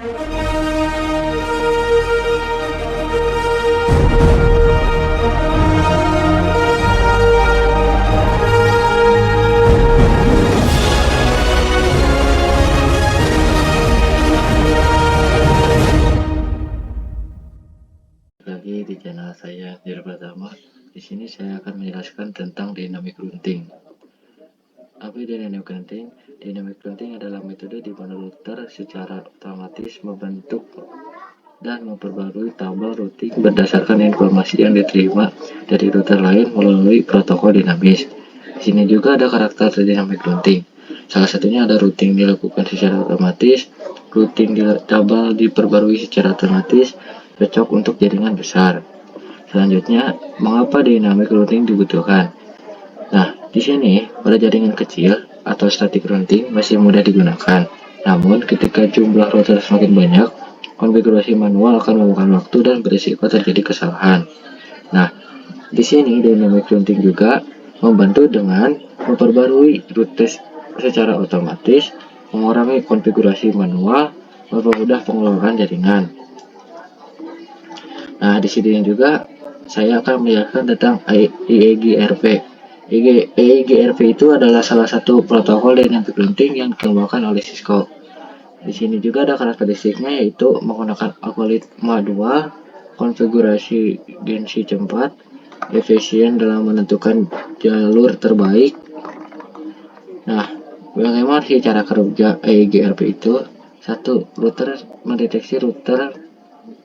Lagi di channel saya Dir Pratama. Di sini saya akan menjelaskan tentang dynamic routing. Apa itu dynamic routing? Dynamic routing adalah metode di mana router secara otomatis membentuk dan memperbarui tabel routing berdasarkan informasi yang diterima dari router lain melalui protokol dinamis. Di sini juga ada karakter dynamic routing. Salah satunya ada routing dilakukan secara otomatis, routing tabel diperbarui secara otomatis, cocok untuk jaringan besar. Selanjutnya, mengapa dynamic routing dibutuhkan? Nah, di sini pada jaringan kecil atau static routing masih mudah digunakan. Namun, ketika jumlah router semakin banyak, konfigurasi manual akan memakan waktu dan berisiko terjadi kesalahan. Nah, di sini dynamic routing juga membantu dengan memperbarui rute secara otomatis, mengurangi konfigurasi manual, mempermudah pengelolaan jaringan. Nah, di sini juga saya akan menjelaskan tentang IEGRP. IEGRP itu adalah salah satu protokol dynamic routing yang dikembangkan oleh Cisco. Di sini juga ada karakteristiknya, yaitu menggunakan algoritma 2, konfigurasi gengsi cepat, efisien dalam menentukan jalur terbaik. Nah, bagaimana sih cara kerja IEGRP itu? 1. Router mendeteksi router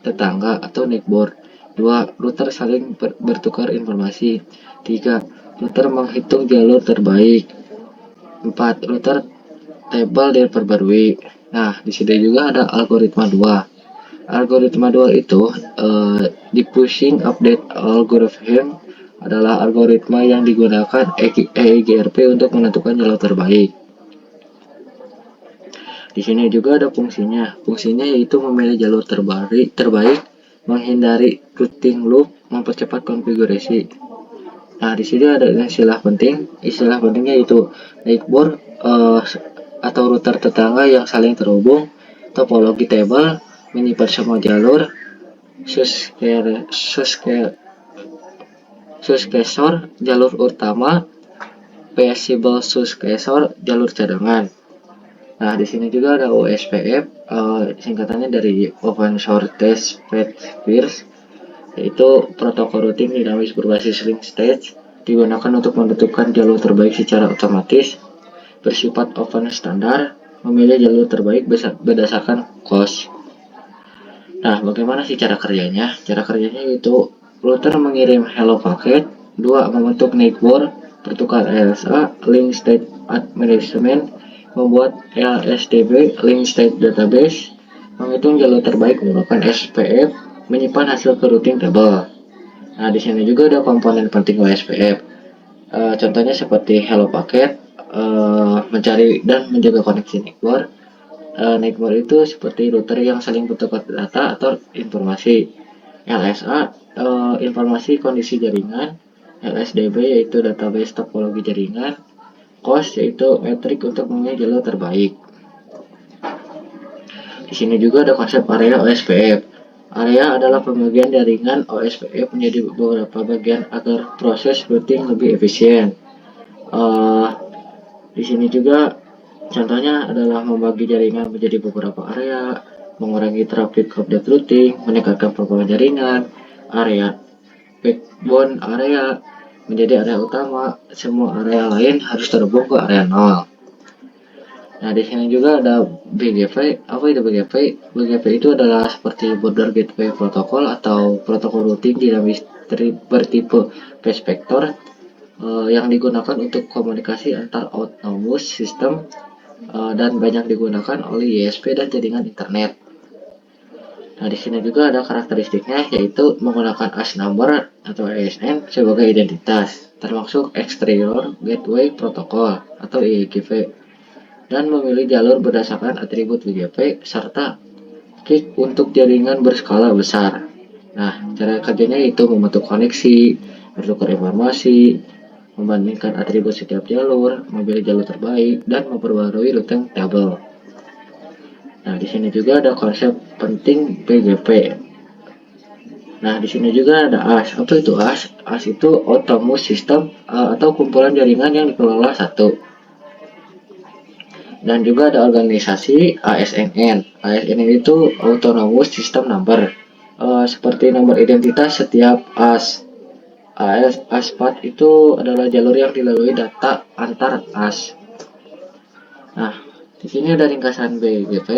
tetangga atau network. 2. Router saling bertukar informasi. 3. Router menghitung jalur terbaik. 4. Router tabel diperbarui. Nah, di sini juga ada algoritma 2. Algoritma 2 itu diffusing update algorithm adalah algoritma yang digunakan EIGRP untuk menentukan jalur terbaik. Di sini juga ada fungsinya. Fungsinya yaitu memilih jalur terbaik, menghindari routing loop, mempercepat konfigurasi. Nah, di sini ada istilah penting. Istilah pentingnya yaitu network atau router tetangga yang saling terhubung, topologi table, menyimpan semua jalur, successor, jalur utama, possible successor, jalur cadangan. Nah, di sini juga ada OSPF, singkatannya dari Open Shortest Path First, yaitu protokol routing dinamis berbasis link state, digunakan untuk menentukan jalur terbaik secara otomatis, bersifat open standar, memilih jalur terbaik berdasarkan cost. Nah, bagaimana sih cara kerjanya? Cara kerjanya yaitu router mengirim hello packet, 2. Membentuk network, bertukar LSA, link state administration, membuat LSDB, link state database, menghitung jalur terbaik menggunakan SPF, menyimpan hasil ke routing table. Nah, di sini juga ada komponen penting OSPF. Contohnya seperti hello packet, mencari dan menjaga koneksi network. Network itu seperti router yang saling bertukar data atau informasi. LSA, informasi kondisi jaringan. LSDB yaitu database topologi jaringan. Cost yaitu metrik untuk memilih jalur terbaik. Di sini juga ada konsep area OSPF. Area adalah pembagian jaringan OSPF menjadi beberapa bagian agar proses routing lebih efisien. Di sini juga contohnya adalah membagi jaringan menjadi beberapa area, mengurangi traffic update routing, meningkatkan performa jaringan, area backbone area menjadi area utama, semua area lain harus terhubung ke area 0. Nah, di sini juga ada BGP. Apa itu BGP? BGP itu adalah seperti Border Gateway Protocol atau protokol routing dinamis bertipe fast vector yang digunakan untuk komunikasi antar autonomous system dan banyak digunakan oleh ISP dan jaringan internet. Nah, di sini juga ada karakteristiknya, yaitu menggunakan AS number atau ASN sebagai identitas, termasuk Exterior Gateway Protocol atau IGP, dan memilih jalur berdasarkan atribut BGP serta key untuk jaringan berskala besar. Nah, cara kerjanya itu membentuk koneksi, bertukar informasi, membandingkan atribut setiap jalur, memilih jalur terbaik, dan memperbarui routing table. Nah, di sini juga ada konsep penting BGP. Nah, di sini juga ada AS. Apa itu AS? AS itu Autonomous System atau kumpulan jaringan yang dikelola satu. Dan juga ada organisasi ASNN. ASNN itu Autonomous System Number. Seperti nomor identitas setiap AS. AS4 itu adalah jalur yang dilalui data antar AS. Nah, di sini ada ringkasan BGP.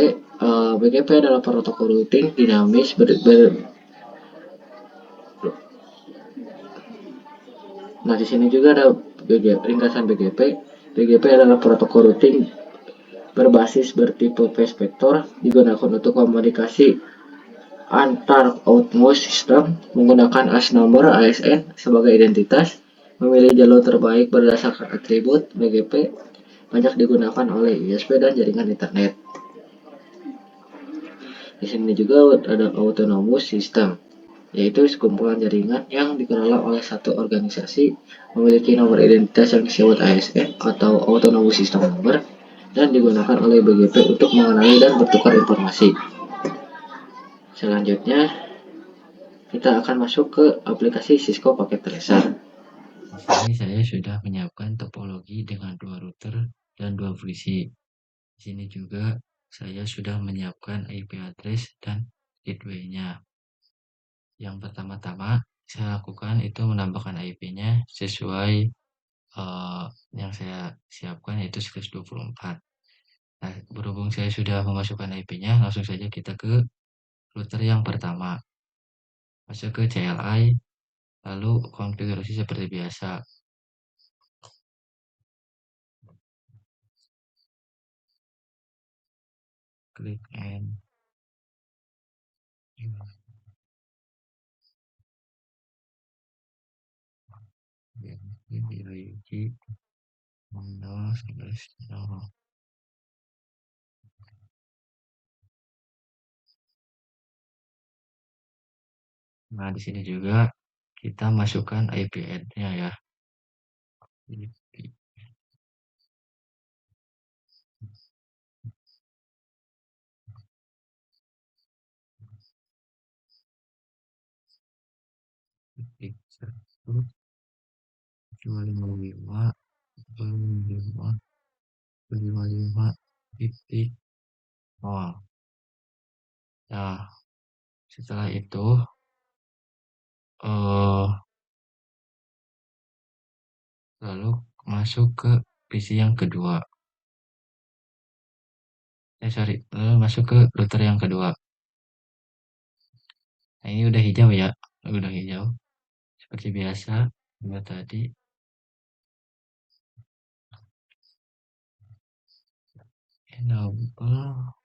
BGP adalah protokol routing dinamis Nah, di sini juga ada ringkasan BGP. BGP adalah protokol routing berbasis bertipe phase vector digunakan untuk komunikasi antar outmost system menggunakan AS number ASN sebagai identitas. Memilih jalur terbaik berdasarkan atribut BGP banyak digunakan oleh ISP dan jaringan internet. Di sini juga ada autonomous system, yaitu sekumpulan jaringan yang dikelola oleh satu organisasi memiliki nomor identitas yang disebut ASN atau autonomous system number dan digunakan oleh BGP untuk mengenali dan bertukar informasi. Selanjutnya, kita akan masuk ke aplikasi Cisco Packet Tracer. Di sini saya sudah menyiapkan topologi dengan dua router dan dua VC. Di sini juga saya sudah menyiapkan IP address dan gateway-nya. Yang pertama-tama saya lakukan itu menambahkan IP-nya sesuai yang saya siapkan, yaitu 124. Nah, berhubung saya sudah memasukkan IP-nya, langsung saja kita ke router yang pertama. Masuk ke CLI, lalu konfigurasi seperti biasa. Klik and Nah, di sini juga kita masukkan IP add-nya ya. Titik 1, 255, 255, 255, titik 0. Nah, setelah itu eh lalu masuk ke PC yang kedua. Sorry, lalu masuk ke router yang kedua. Nah, ini udah hijau ya, udah hijau. Seperti biasa, buat tadi. Enable.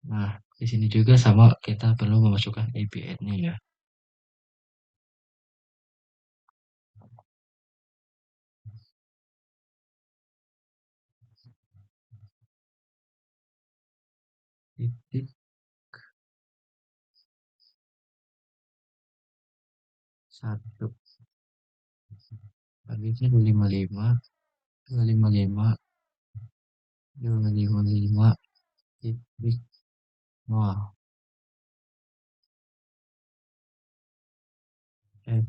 Nah, di sini juga sama, kita perlu memasukkan IP add-nya ya. Titik 1. Habisnya 255, 255, 255, titik 0.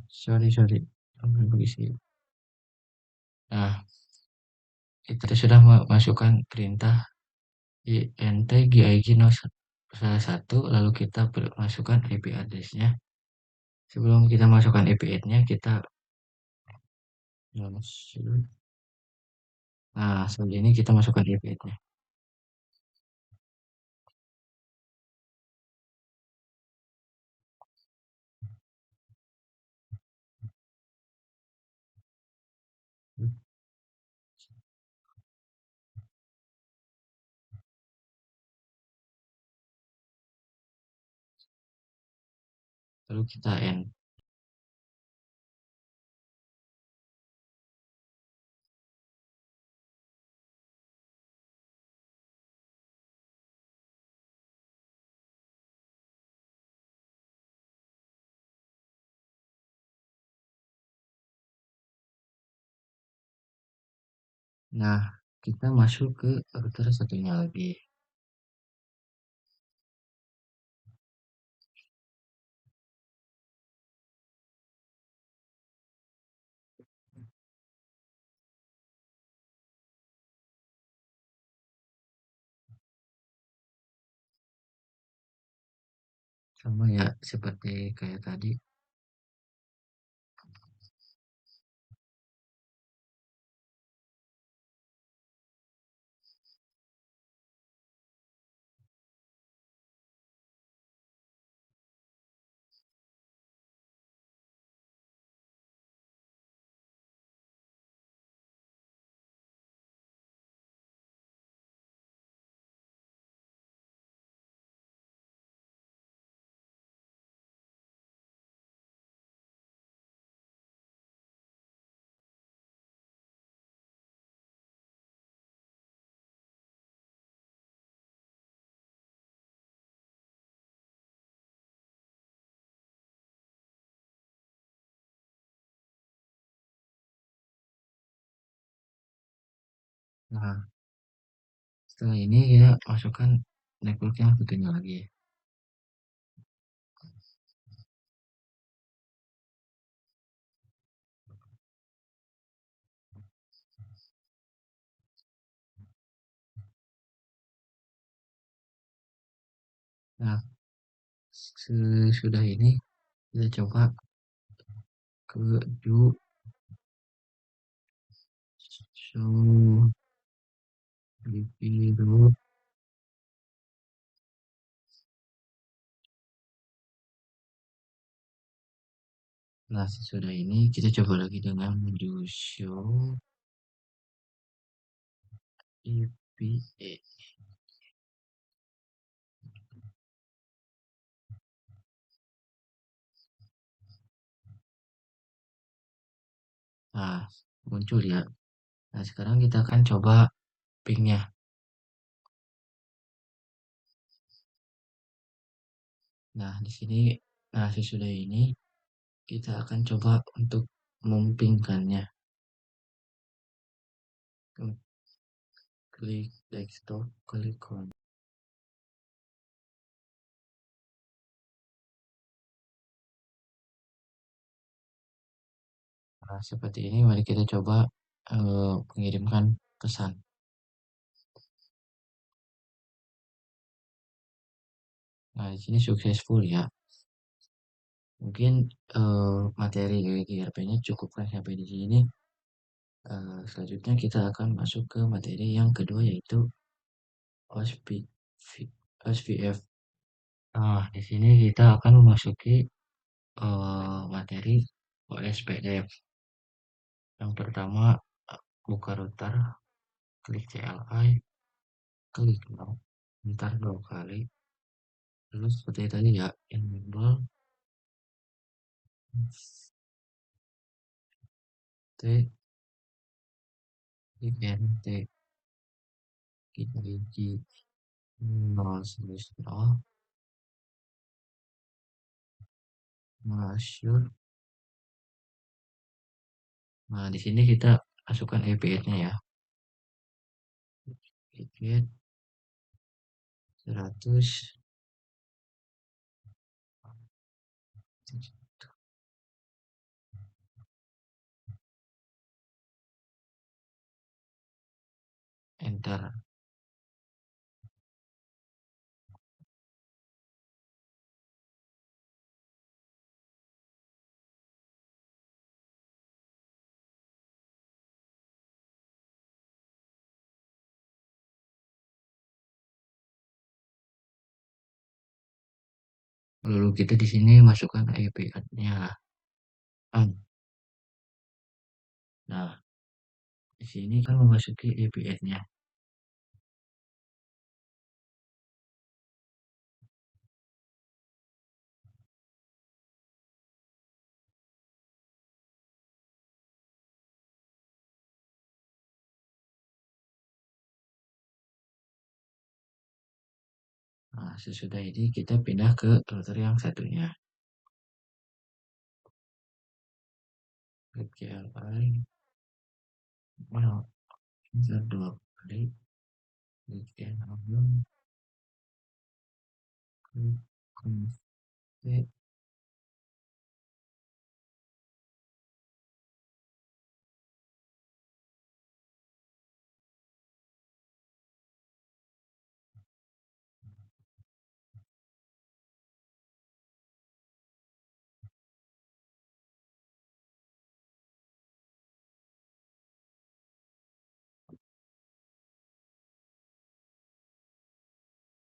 Sorry, sorry. Nah, kita sudah memasukkan perintah int gig salah satu, lalu kita masukkan IP address-nya. Sebelum kita masukkan IP address-nya, kita nah, seperti ini kita masukkan IP address-nya. Lalu kita end. Nah, kita masuk ke router satunya lagi. Sama ya, seperti kayak tadi. Nah, setelah ini kita masukkan network yang satunya lagi. Nah, sesudah ini kita coba ke do show review. Nah, sesudah ini kita coba lagi dengan do show EPA. Nah, muncul ya. Nah, sekarang kita akan coba pingnya. Nah, di sini, nah sesudah ini kita akan coba untuk mempingkannya. Klik desktop, klik on. Nah, seperti ini mari kita coba mengirimkan pesan. Nah, di sini successful ya. Mungkin materi GRP-nya cukupkan sampai di sini. Selanjutnya kita akan masuk ke materi yang kedua yaitu OSPF. Nah, di sini kita akan memasuki materi OSPF. Yang pertama, buka router, klik CLI, klik no, ntar 2 kali, lalu seperti tadi ya, enable, T, klik NT, kita isi 0/0, masuk. Nah, di sini kita masukkan IP-nya ya, IP 100, enter. Lalu kita di sini masukkan IP-nya. Nah, di sini kan memasuki IP-nya. Nah, sesudah ini kita pindah ke router yang satunya. Klik CLI. Mana? Misal 2 kali weekend klik konflik.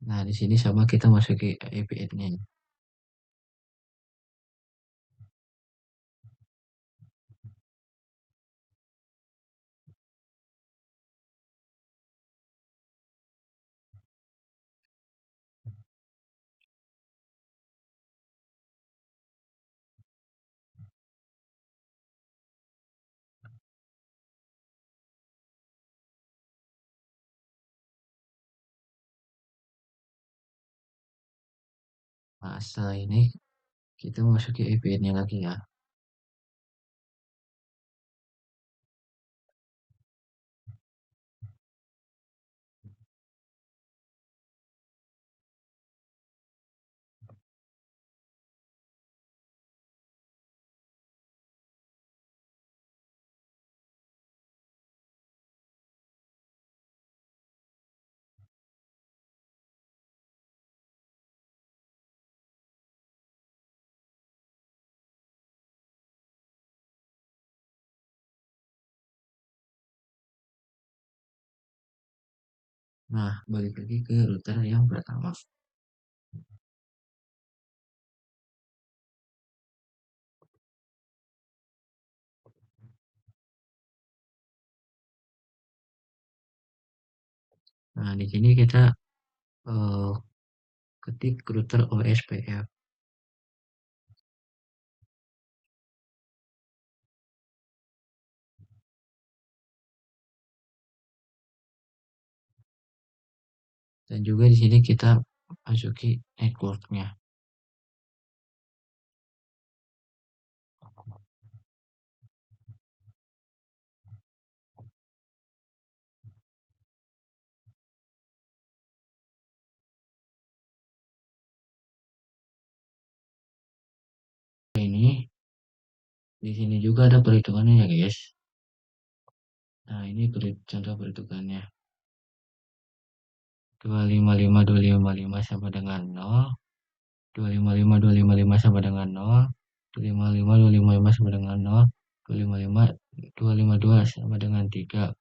Nah, di sini sama kita masuki IP adnya. Nah, setelah ini kita masuki IP adnya lagi ya. Nah, balik lagi ke router yang pertama. Nah, di sini kita eh, ketik router OSPF dan juga di sini kita masuki networknya. Ini di sini juga ada perhitungannya ya guys. Nah, ini contoh perhitungannya. 255 sama dengan 0, 255 sama dengan 0, 255 sama dengan 0, 252 sama dengan 3.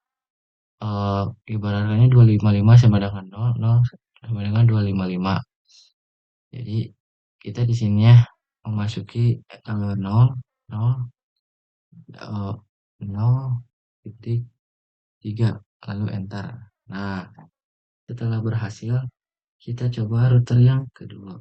Ibaratnya 255 sama dengan 0, 0 sama dengan 255. Jadi kita di sini ya memasuki 0, 0, 0,3 lalu enter. Nah, setelah berhasil, kita coba router yang kedua.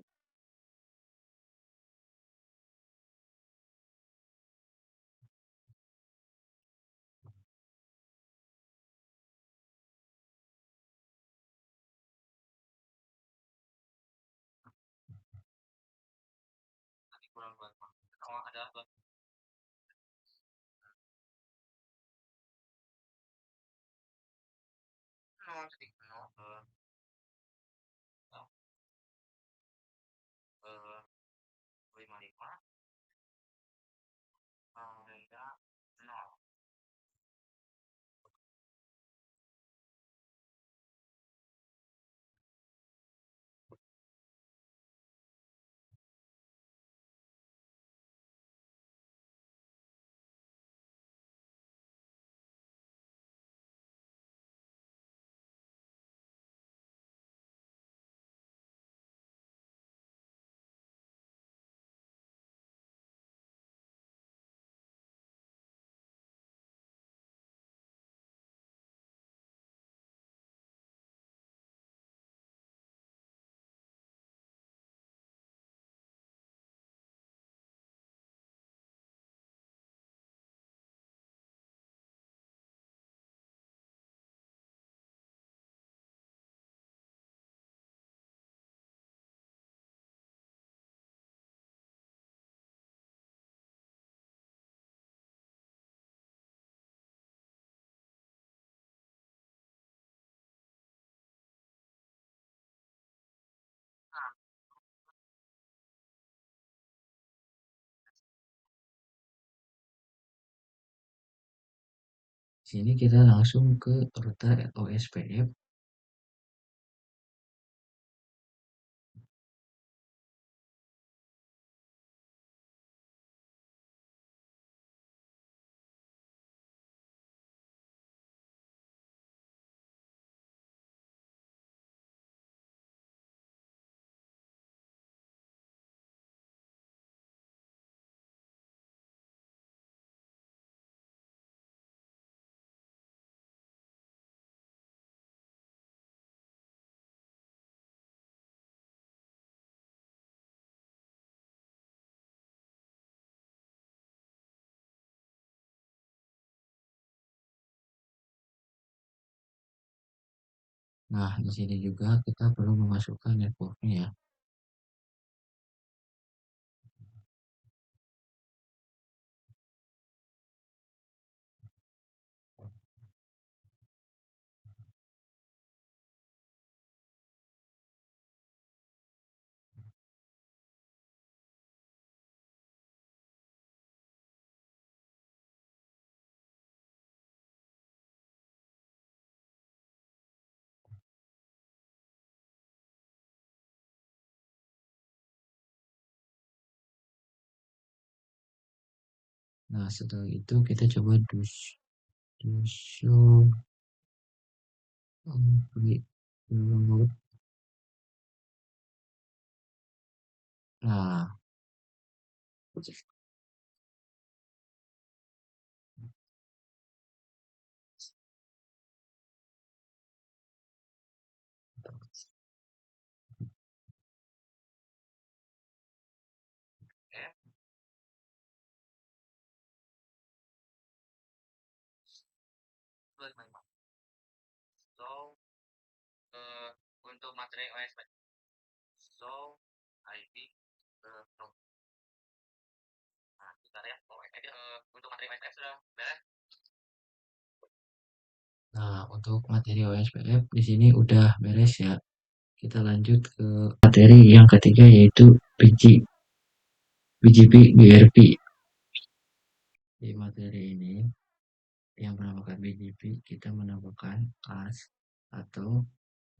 Sini kita langsung ke router OSPF. Nah, di sini juga kita perlu memasukkan networknya ya. Nah, setelah itu kita coba do show complete download. Nah, untuk materi OS so IP nah, bentar ya. Untuk materi OSPF sudah beres. Nah, untuk materi OSPF di sini udah beres ya. Kita lanjut ke materi yang ketiga yaitu BGP BRP. Di materi ini yang menambahkan BGP kita menambahkan AS atau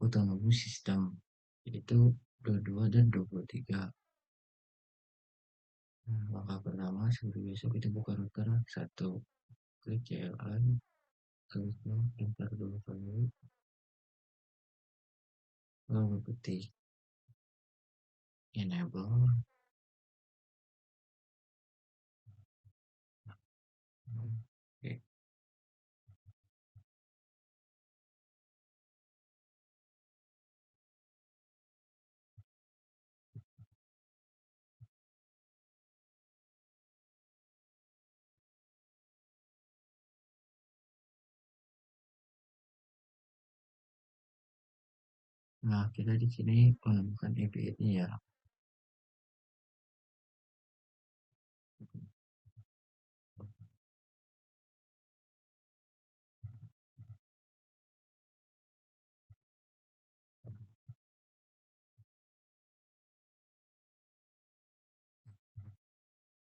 Autonomous System yaitu 22 dan 23. Nah, langkah pertama seperti biasa kita buka router 1, klik CLI, klik enter dulu kali, lalu ketik enable. Oke. Nah, kita di sini menemukan API-nya ya.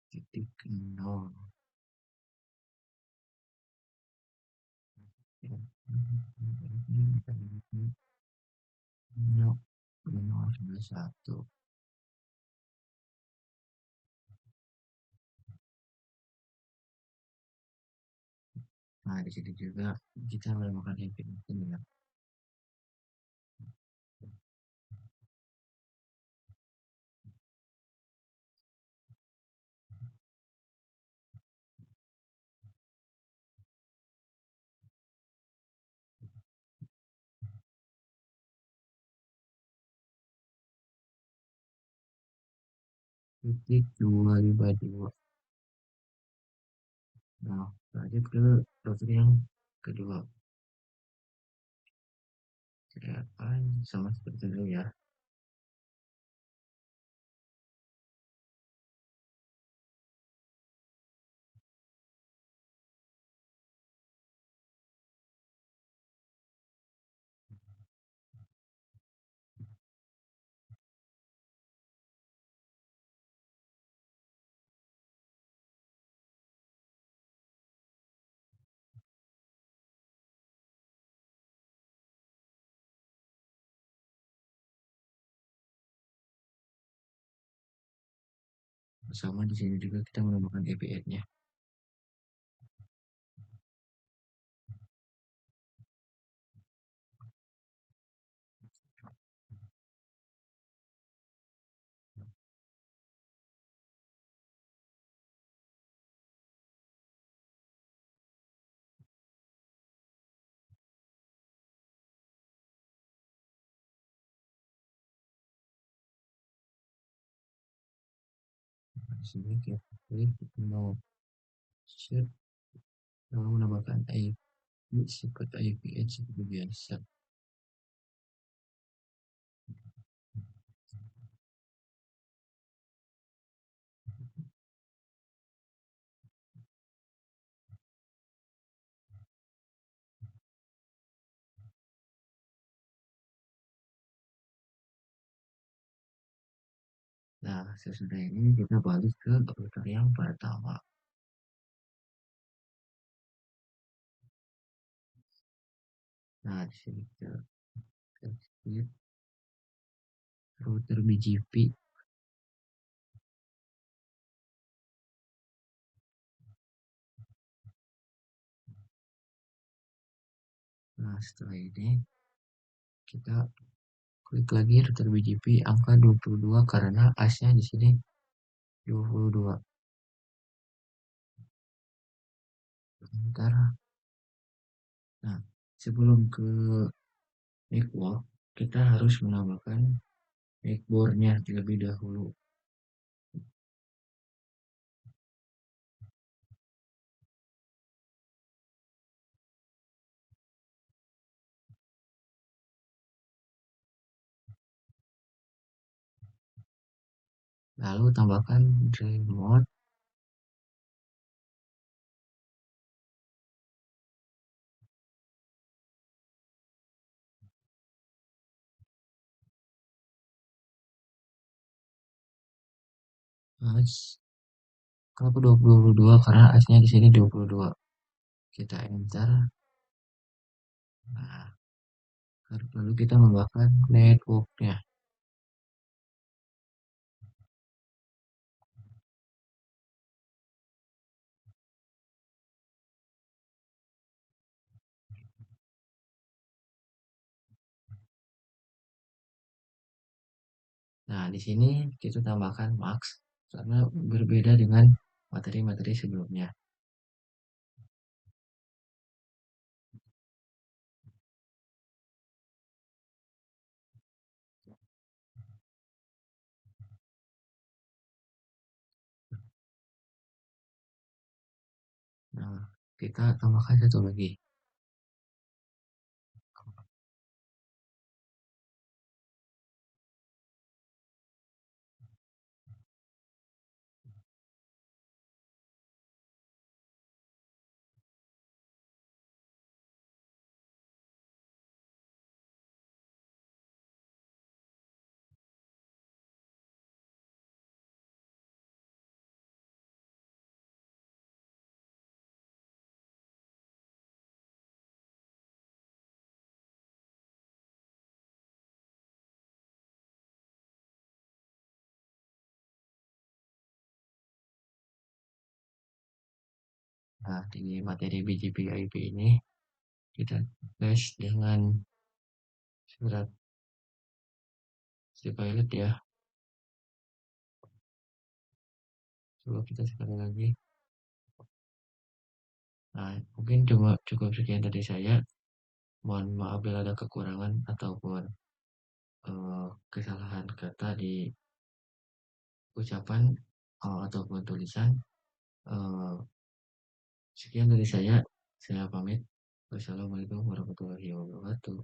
Titik nol. Satu. Nah, di sini juga kita menemukan API ya. Titik 252. Nah, lanjut ke router yang kedua. CLI sama seperti dulu ya. Sama di sini juga kita menambahkan API-nya. Di sini kita klik mau set lalu menambahkan IP seperti IPH seperti biasa. Nah, sesudah ini kita balik ke router yang pertama. Nah, di sini kita klik router BGP. Nah, setelah ini kita klik lagi router BGP angka 22 karena AS-nya di sini 22. Sebentar. Nah, sebelum ke network, kita harus menambahkan backbone-nya terlebih dahulu. Lalu tambahkan remote. AS kalau 22 karena AS-nya di sini 22. Kita enter. Nah, lalu kita menambahkan network-nya. Nah, di sini kita tambahkan max karena berbeda dengan materi-materi sebelumnya. Nah, kita tambahkan satu lagi. Nah, di materi BGP IP ini kita tes dengan surat pilot ya. Coba kita sekali lagi. Nah, mungkin cukup sekian dari saya. Mohon maaf bila ada kekurangan ataupun kesalahan kata di ucapan ataupun tulisan. Eh, Sekian dari saya pamit. Wassalamualaikum warahmatullahi wabarakatuh.